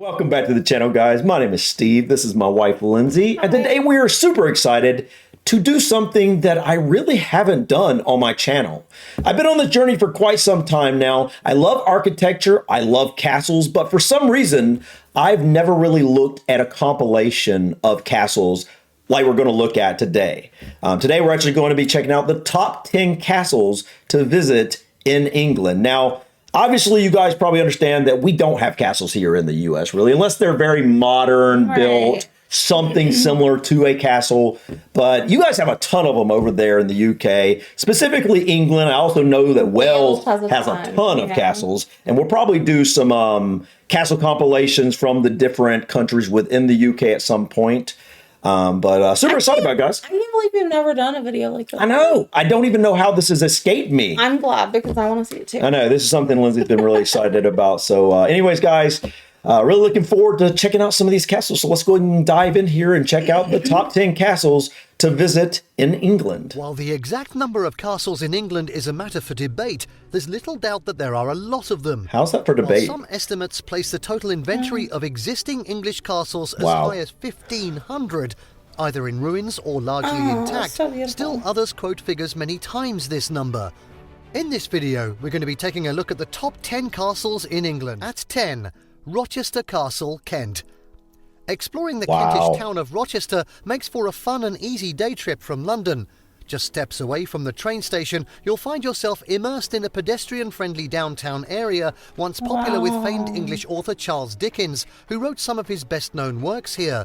Welcome back to the channel, guys. My name is Steve. This is my wife, Lindsay. And today we are super excited to do something that I really haven't done on my channel. I've been on this journey for quite some time now. I love architecture. I love castles, but for some reason, I've never really looked at a compilation of castles like we're going to look at today. Today, we're actually going to be checking out the top 10 castles to visit in England. Now, obviously, you guys probably understand that we don't have castles here in the US, really, unless they're very modern, built, something similar to a castle. But you guys have a ton of them over there in the UK, specifically England. I also know that Wales has a ton of castles, and we'll probably do some castle compilations from the different countries within the UK at some point. But super excited about it, guys. I can't believe we've never done a video like this. I know. I don't even know how this has escaped me. I'm glad because I want to see it too. I know. This is something Lindsay's been really excited about. So anyways, guys, really looking forward to checking out some of these castles. So let's go ahead and dive in here and check out the top 10 castles to visit in England. While the exact number of castles in England is a matter for debate, there's little doubt that there are a lot of them. How's that for debate? While some estimates place the total inventory of existing English castles as high as 1,500, either in ruins or largely intact, still others quote figures many times this number. In this video, we're going to be taking a look at the top 10 castles in England. At 10, Rochester Castle, Kent. Exploring the Kentish town of Rochester makes for a fun and easy day trip from London. Just steps away from the train station, you'll find yourself immersed in a pedestrian-friendly downtown area, once popular with famed English author Charles Dickens, who wrote some of his best-known works here.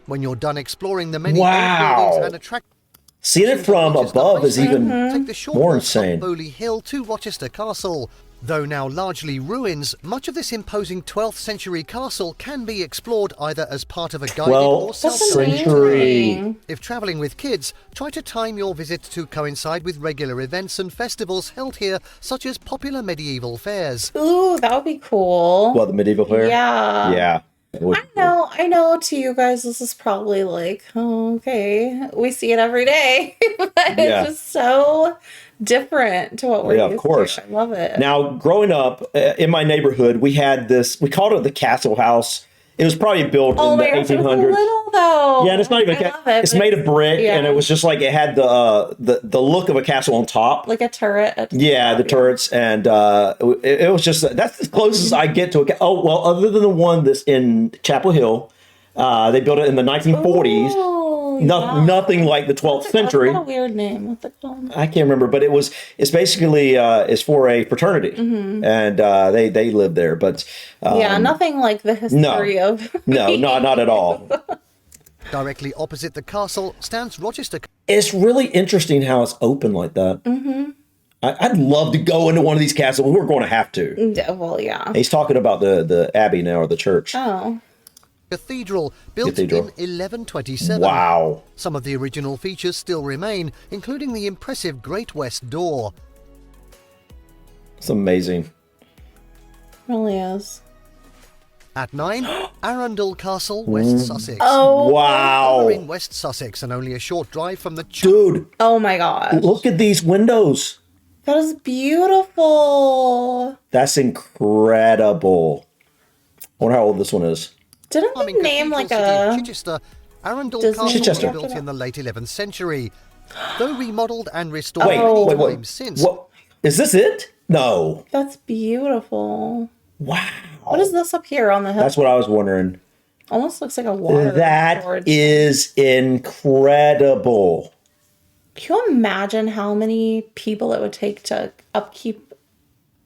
When you're done exploring the many old buildings and attractions, seeing it from above is even take the short more walk insane. up Bowley Hill to Rochester Castle. Though now largely ruins, much of this imposing 12th century castle can be explored either as part of a guided or 12th century. If travelling with kids, try to time your visit to coincide with regular events and festivals held here, such as popular medieval fairs. Ooh, that would be cool. What, the medieval fair? Yeah. Yeah. I know to you guys this is probably like, oh, okay, we see it every day. But it's just so different to what we're used of course. to. I love it. Now, growing up in my neighborhood, we had this, we called it the Castle House. It was probably built in the 1800s. It was little though. Yeah, and it's not even it's made of brick, and it was just like it had the look of a castle on top, like a turret. The turrets, and it was just that's the closest I get to a. Oh well, other than the one that's in Chapel Hill, they built it in the 1940s. Ooh, Nothing like the 12th century. What's a weird name? What's it called? I can't remember, but it's basically it's for a fraternity, and they live there. But nothing like the history of not at all. Directly opposite the castle stands Rochester. It's really interesting how it's open like that. I'd love to go into one of these castles. We're going to have to. Well, yeah. He's talking about the abbey now, or the church. Oh. Cathedral, built in 1127. Wow. Some of the original features still remain, including the impressive Great West Door. It's amazing. Really is. At 9, Arundel Castle, West Sussex. Oh, wow. We're in West Sussex and only a short drive from the Dude. Oh my God. Look at these windows. That is beautiful. That's incredible. I wonder how old this one is. Didn't they name like a Chichester? Arundel Disney Castle was built in the late 11th century. Though remodeled and restored many times since. What? Is this it? No. That's beautiful. Wow. What is this up here on the hill? That's what I was wondering. Almost looks like a water. That is incredible. Can you imagine how many people it would take to upkeep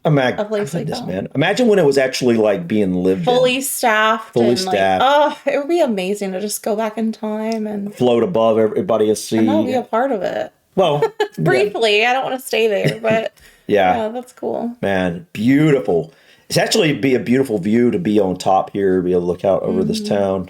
a place like this, that? Man. Imagine when it was actually like being lived fully in. Staffed. Fully and staffed. It would be amazing to just go back in time and float above everybody and see. And be a part of it. Well, briefly. I don't want to stay there, but yeah, that's cool. Man, beautiful. It's actually be a beautiful view to be on top here, be able to look out over this town.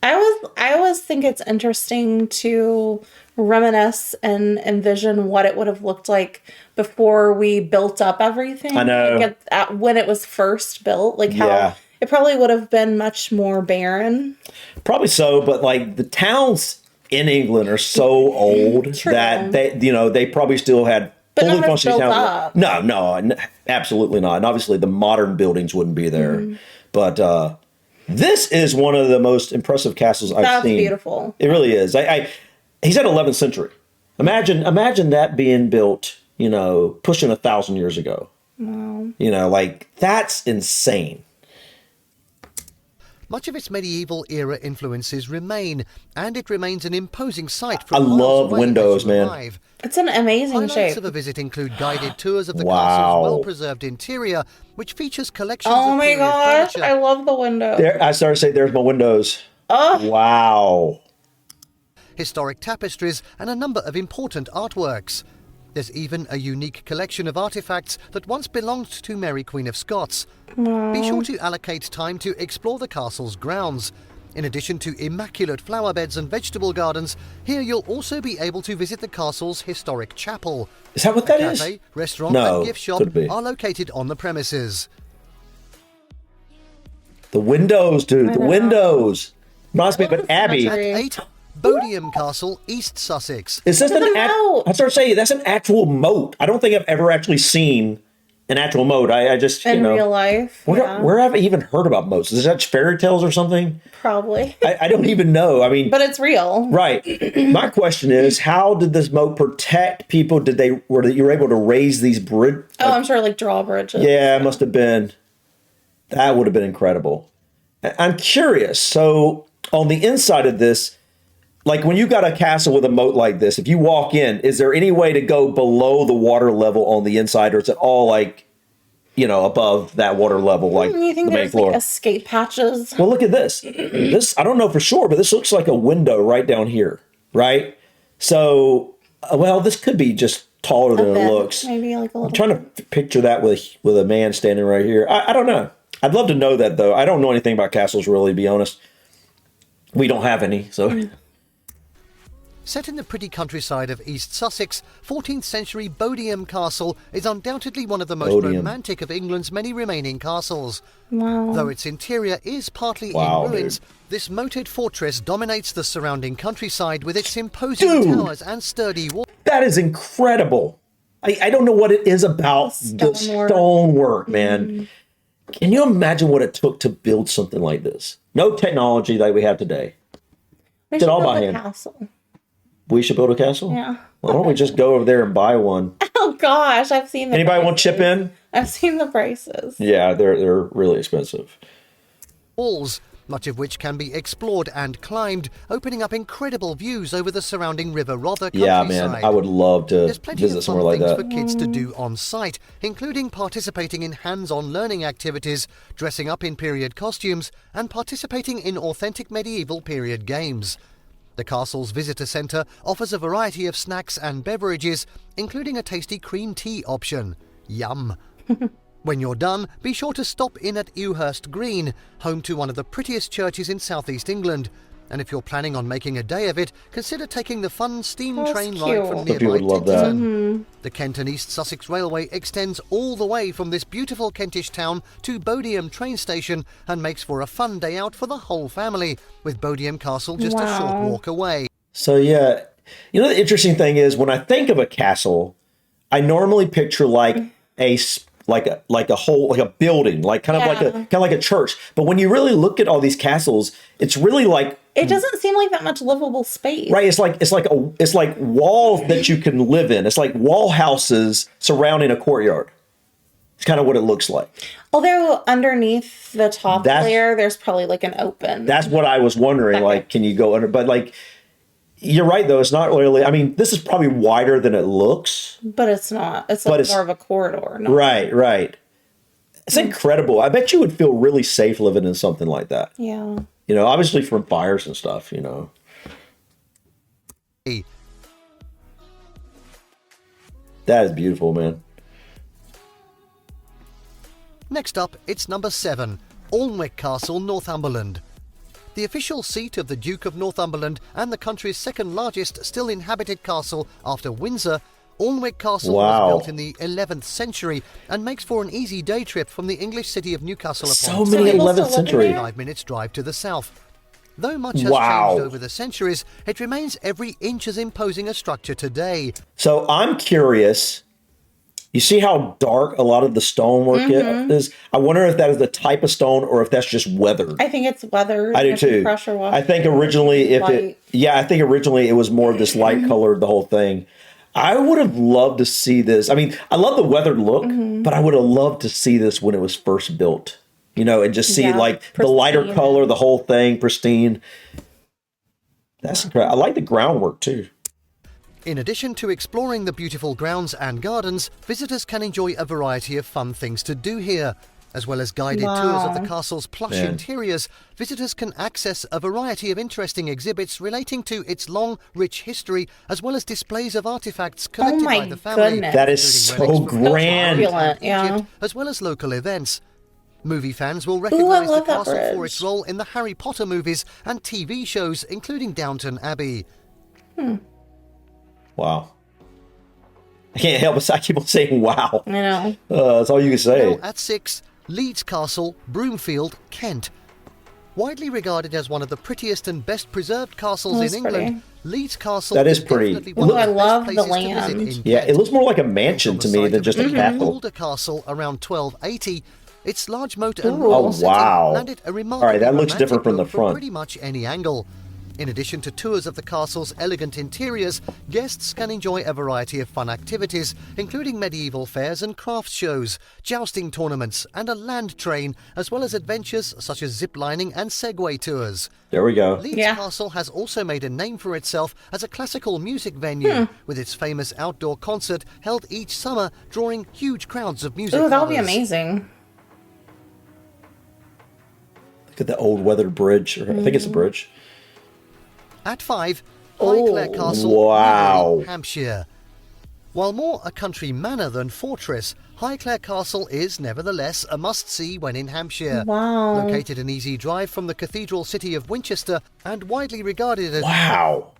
I always think it's interesting to reminisce and envision what it would have looked like before we built up everything. I know. Like when it was first built, like how it probably would have been much more barren. Probably so, but like the towns in England are so old that they probably still had fully functioning towns. No, absolutely not. And obviously the modern buildings wouldn't be there. But This is one of the most impressive castles I've That's seen. beautiful. It really is. He's at 11th century. Imagine that being built, pushing 1,000 years ago. Wow. That's insane. Much of its medieval era influences remain, and it remains an imposing sight from I miles love away windows, as you man. arrive. It's an amazing Highlights shape. of a visit include guided tours of the Wow. castle's well-preserved interior, which features collections Oh of my period gosh, furniture. I love the window. There, I started to say, there's my windows. Oh. Wow. Historic tapestries, and a number of important artworks. There's even a unique collection of artifacts that once belonged to Mary Queen of Scots. Be sure to allocate time to explore the castle's grounds. In addition to immaculate flower beds and vegetable gardens, here you'll also be able to visit the castle's historic chapel. Is that what that is? Cafe, restaurant, No, and gift shop could be. are located on the premises. The windows, dude. The know. windows. Reminds me of an abbey. Cemetery. 8. Bodiam Castle, East Sussex. Is this Look at an the moat. I started saying that's an actual moat. I don't think I've ever actually seen an actual moat. I just, In real life. where have I even heard about moats? Is that fairy tales or something? Probably. I don't even know. I mean, But it's real. right. My question is, how did this moat protect people? You were able to raise these bridges? Oh, I'm sure like drawbridges. Yeah, it must have been. That would have been incredible. I'm curious. So on the inside of this, like when you got a castle with a moat like this, if you walk in, is there any way to go below the water level on the inside, or is it all above that water level, like You think the main there's floor? like escape hatches? Well, look at this. This, I don't know for sure, but this looks like a window right down here, right? So, this could be just taller than it Bed, looks. Maybe like a little. I'm trying to picture that with a man standing right here. I don't know. I'd love to know that, though. I don't know anything about castles, really, to be honest. We don't have any, so... Set in the pretty countryside of East Sussex, 14th century Bodiam Castle is undoubtedly one of the most Bodiam. romantic of England's many remaining castles. Wow. Though its interior is partly Wow, in ruins, dude. this moated fortress dominates the surrounding countryside with its imposing Dude. towers and sturdy walls. That is incredible. I don't know what it is about the Stonework. stonework, man. Can you imagine what it took to build something like this? No technology like we have today. We did should all build by a hand. castle. We should build a castle? Yeah. Why don't we just go over there and buy one? Oh gosh, I've seen the Anybody want to prices. chip in? I've seen the prices. Yeah, they're really expensive. Walls, much of which can be explored and climbed, opening up incredible views over the surrounding River Rother Yeah, countryside. man, I would love to There's plenty visit of fun somewhere like things that. for kids to do on site, including participating in hands-on learning activities, dressing up in period costumes, and participating in authentic medieval period games. The castle's visitor centre offers a variety of snacks and beverages, including a tasty cream tea option. Yum! When you're done, be sure to stop in at Ewhurst Green, home to one of the prettiest churches in southeast England. And if you're planning on making a day of it, consider taking the fun steam That's train cute. ride from Some people nearby would love that. Tinterton. The Kent and East Sussex Railway extends all the way from this beautiful Kentish town to Bodiam train station and makes for a fun day out for the whole family, with Bodiam Castle just a short Wow. walk away. So yeah, the interesting thing is when I think of a castle, I normally picture like a building, like kind of like a church. But when you really look at all these castles, it's really like It doesn't seem like that much livable space. right. It's like walls that you can live in. It's like wall houses surrounding a courtyard. It's kind of what it looks like. Although underneath the top That's- layer, there's probably like an open. That's what I was wondering. Like, can you go under? But like, you're right though. It's not really. I mean, this is probably wider than it looks. But it's not. It's But like it's- more of a corridor. Not Right. It's incredible. I bet you would feel really safe living in something like that. Yeah. Obviously from fires and stuff, That is beautiful, man. Next up, it's number 7, Alnwick Castle, Northumberland. The official seat of the Duke of Northumberland and the country's second largest still inhabited castle after Windsor, Alnwick Castle Wow. was built in the 11th century and makes for an easy day trip from the English city of Newcastle So upon many people 11th still live century. there? 5 minutes drive to the south. Though much has Wow. changed over the centuries, it remains every inch as imposing a structure today. So I'm curious, You see how dark a lot of the stonework is? I wonder if that is the type of stone or if that's just weathered. I think it's weathered. I do too. Pressure wash I think originally I think originally it was more of this light colored, the whole thing. I would have loved to see this. I mean, I love the weathered look, but I would have loved to see this when it was first built. You know, and just see like the lighter color, the whole thing, pristine. That's incredible. I like the groundwork too. In addition to exploring the beautiful grounds and gardens, visitors can enjoy a variety of fun things to do here. As well as guided tours of the castle's plush interiors, visitors can access a variety of interesting exhibits relating to its long, rich history, as well as displays of artifacts collected by the family. Goodness. That is so grand. Egypt, as well as local events. Movie fans will recognise the castle for its role in the Harry Potter movies and TV shows, including Downton Abbey. Wow. I can't help it. I keep on saying wow. I know. That's all you can say. Now at 6, Leeds Castle, Broomfield, Kent. Widely regarded as one of the prettiest and best preserved castles in England, Leeds Castle is pretty. I love the land. Yeah, it looks more like a mansion to me than just a castle. Older castle around 1280. Its large moat and landed a remarkable all right, that looks different from the front. Pretty much any angle. In addition to tours of the castle's elegant interiors, guests can enjoy a variety of fun activities, including medieval fairs and crafts shows, jousting tournaments, and a land train, as well as adventures such as ziplining and Segway tours. There we go. Leeds Castle has also made a name for itself as a classical music venue, with its famous outdoor concert held each summer, drawing huge crowds of music lovers. That'll be amazing. Look at the old weathered bridge. I think it's a bridge. At 5, Highclere Castle, Hampshire. While more a country manor than fortress, Highclere Castle is nevertheless a must-see when in Hampshire. Located an easy drive from the cathedral city of Winchester and widely regarded as... Wow.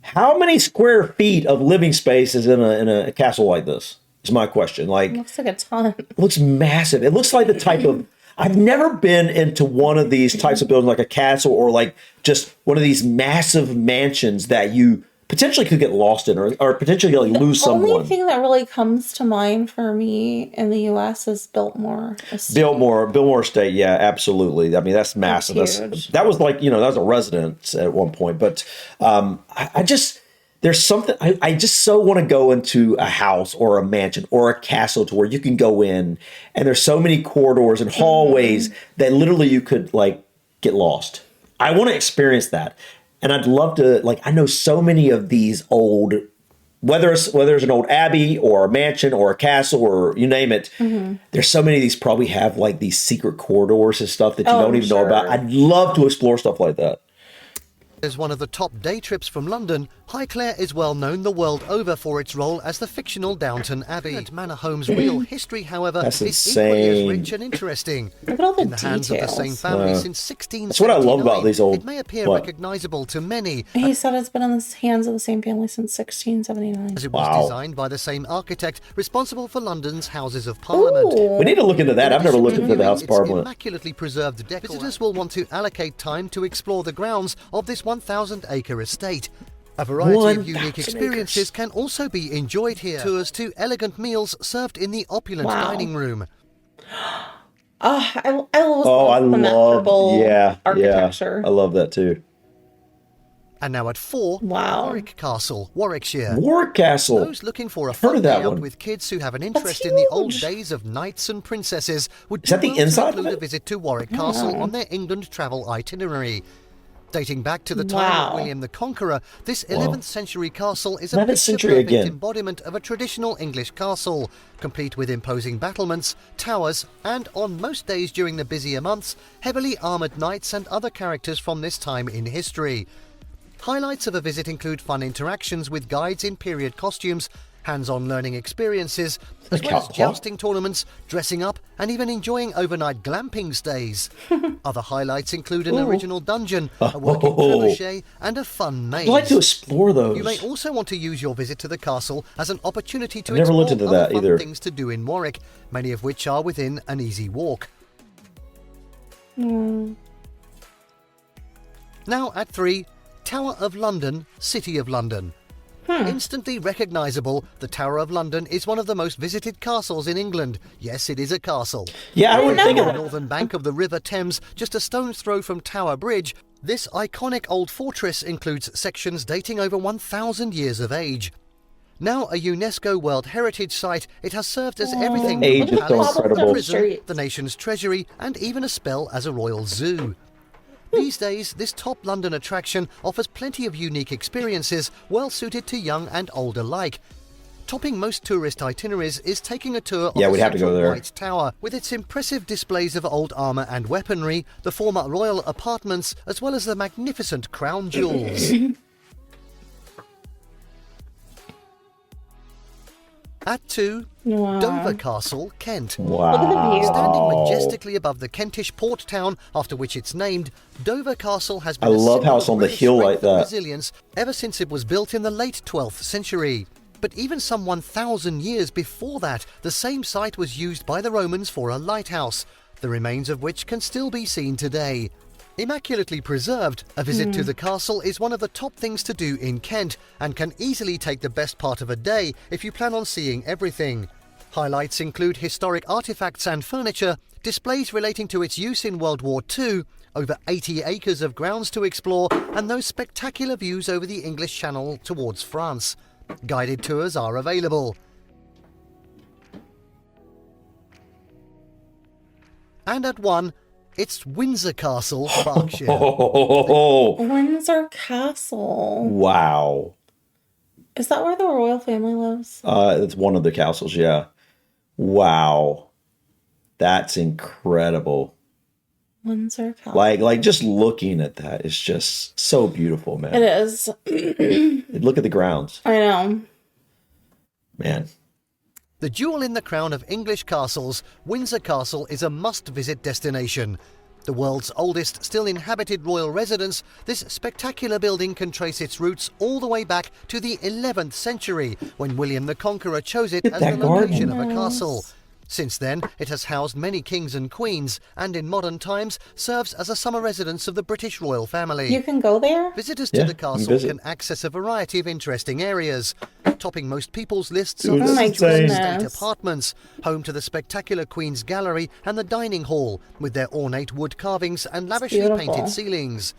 How many square feet of living space is in a castle like this? Is my question. Like, it looks like a ton. It looks massive. It looks like the type of... I've never been into one of these types of buildings, like a castle or like just one of these massive mansions that you potentially could get lost in or potentially like lose someone. The only thing that really comes to mind for me in the U.S. is Biltmore Estate. Biltmore Estate, yeah, absolutely. I mean, that's massive. That was like, that was a residence at one point. But I just... There's something, I just so want to go into a house or a mansion or a castle to where you can go in and there's so many corridors and hallways that literally you could like get lost. I want to experience that. And I'd love to, like, I know so many of these old, whether it's an old abbey or a mansion or a castle or you name it, there's so many of these probably have like these secret corridors and stuff that you don't even know about. I'd love to explore stuff like that. As one of the top day trips from London, Highclere is well known the world over for its role as the fictional Downton Abbey. Manor Home's real history, however, is equally as rich and interesting. Look at all the In the hands of the same family since 1679, that's what I love about these old... It may appear recognisable to many. He said it's been in the hands of the same family since 1679. As it was designed by the same architect responsible for London's Houses of Parliament. We need to look into that. I've never looked into the House of Parliament. Immaculately preserved decor. Visitors will want to allocate time to explore the grounds of this 1,000-acre estate. A variety of unique experiences can also be enjoyed here. Tours to elegant meals served in the opulent dining room. I love architecture. I love that too. And now at 4, Warwick Castle, Warwickshire. Warwick Castle. Those looking for a fun day out with kids who have an interest in the old days of knights and princesses would do well to include a visit to Warwick Castle on their England travel itinerary. Dating back to the time of William the Conqueror, this 11th century castle is a picture-perfect embodiment of a traditional English castle, complete with imposing battlements, towers, and on most days during the busier months, heavily armoured knights and other characters from this time in history. Highlights of a visit include fun interactions with guides in period costumes, hands-on learning experiences, as well as jousting tournaments, dressing up, and even enjoying overnight glamping stays. Other highlights include an original dungeon, a working trebuchet, and a fun maze. I'd like to explore those. You may also want to use your visit to the castle as an opportunity to explore other fun things to do in Warwick, many of which are within an easy walk. Now at 3, Tower of London, City of London. Instantly recognisable, the Tower of London is one of the most visited castles in England. Yes, it is a castle. Yeah, I would think On of the northern bank of the River Thames, just a stone's throw from Tower Bridge, this iconic old fortress includes sections dating over 1,000 years of age. Now a UNESCO World Heritage Site, it has served as everything The age from is a so palace, incredible. a prison, the nation's treasury, and even a spell as a royal zoo. These days, this top London attraction offers plenty of unique experiences, well suited to young and old alike. Topping most tourist itineraries is taking a tour of the we'd have to go Central there. White Tower, with its impressive displays of old armour and weaponry, the former royal apartments, as well as the magnificent crown jewels. At 2, Dover Castle, Kent. wow. Standing majestically above the Kentish port town after which it's named, Dover Castle has been I a love symbol how of it's on the British hill like strength and that. resilience ever since it was built in the late 12th century. But even some 1,000 years before that, the same site was used by the Romans for a lighthouse, the remains of which can still be seen today. Immaculately preserved, a visit to the castle is one of the top things to do in Kent and can easily take the best part of a day if you plan on seeing everything. Highlights include historic artifacts and furniture, displays relating to its use in World War II, over 80 acres of grounds to explore, and those spectacular views over the English Channel towards France. Guided tours are available. And at 1, it's Windsor Castle, Berkshire. Oh, Windsor Castle. wow. Is that where the royal family lives? It's one of the castles, yeah. Wow. That's incredible. Windsor Castle. Like just looking at that is just so beautiful, man. It is. Look at the grounds. I know. Man. The jewel in the crown of English castles, Windsor Castle is a must-visit destination. The world's oldest still inhabited royal residence, this spectacular building can trace its roots all the way back to the 11th century, when William the Conqueror chose it Look as at the that location garden. of a castle. Since then, it has housed many kings and queens, and in modern times serves as a summer residence of the British royal family. You can go there? Visitors Yeah, to the you can castle visit. can access a variety of interesting areas. Topping most people's lists Dude, are this the is sumptuous insane. estate apartments, home to the spectacular Queen's Gallery and the dining hall, with their ornate wood carvings and lavishly beautiful. painted ceilings.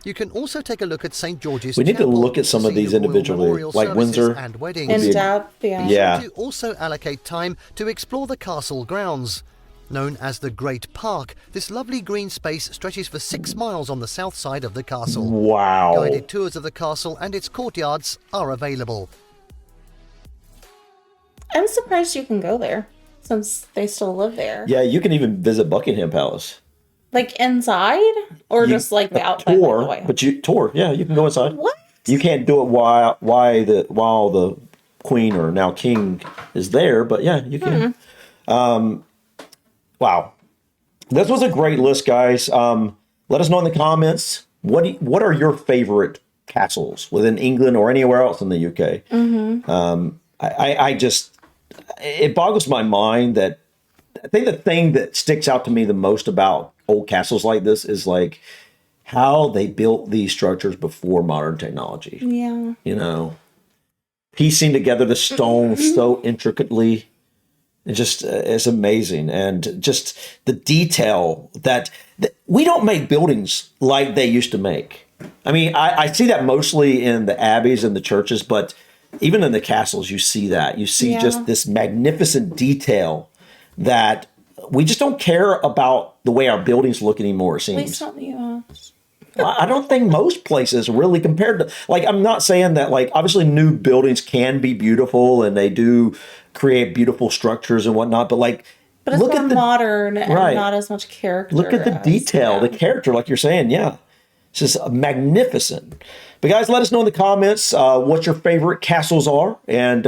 You can also take a look at St. George's We need to Chapel, look at some the of these scene royal individually, memorial like services Windsor. and weddings. In be a- depth, yeah. Yeah. To also allocate time to explore the castle grounds. Known as the Great Park, this lovely green space stretches for 6 miles on the south side of the castle. Wow. Guided tours of the castle and its courtyards are available. I'm surprised you can go there since they still live there. Yeah, you can even visit Buckingham Palace. Like inside? Or just like the outside? Tour, By the way? but you tour. Yeah, you can go inside. What? You can't do it while the queen or now king is there, but yeah, you can. Wow, this was a great list, guys. Let us know in the comments what are your favorite castles within England or anywhere else in the UK. I just it boggles my mind that I think the thing that sticks out to me the most about old castles like this is like how they built these structures before modern technology. Yeah. You know, piecing together the stone so intricately. It just it's amazing. And just the detail that we don't make buildings like they used to make. I mean, I see that mostly in the abbeys and the churches, but even in the castles, you see that. You see just this magnificent detail that we just don't care about the way our buildings look anymore, it At least seems. not in the US. I don't think most places really compared to, like, I'm not saying that, like, obviously new buildings can be beautiful and they do create beautiful structures and whatnot, but like, But it's look more at the modern and right. not as much character. Look at the as- detail, yeah. the character, like you're saying. Yeah. It's just magnificent. But guys, let us know in the comments what your favorite castles are and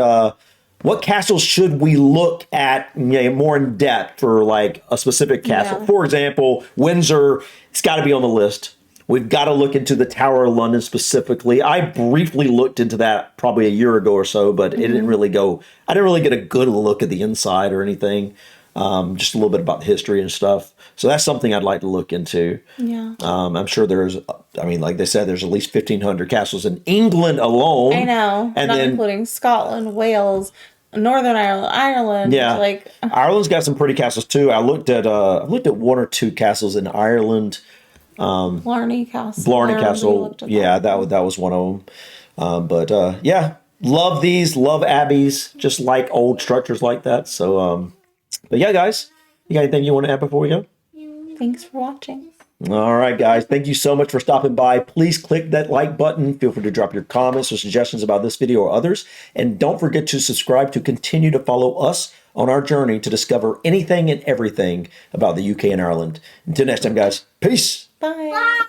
what castles should we look at more in depth for like a specific castle. Yeah. For example, Windsor, it's got to be on the list. We've got to look into the Tower of London specifically. I briefly looked into that probably a year ago or so, but it didn't really go. I didn't really get a good look at the inside or anything. just a little bit about the history and stuff. So that's something I'd like to look into. Yeah. I'm sure there's, I mean, like they said, there's at least 1,500 castles in England alone. I know, and not then including Scotland, Wales, Northern Ireland. Yeah, like Ireland's got some pretty castles too. I looked at one or two castles in Ireland. Blarney Castle. Blarney Castle, yeah, that was one of them. But yeah, love these, love abbeys, just like old structures like that. So, but yeah, guys, you got anything you want to add before we go? Thanks for watching. All right, guys. Thank you so much for stopping by. Please click that like button. Feel free to drop your comments or suggestions about this video or others. And don't forget to subscribe to continue to follow us on our journey to discover anything and everything about the UK and Ireland. Until next time, guys. Peace. Bye.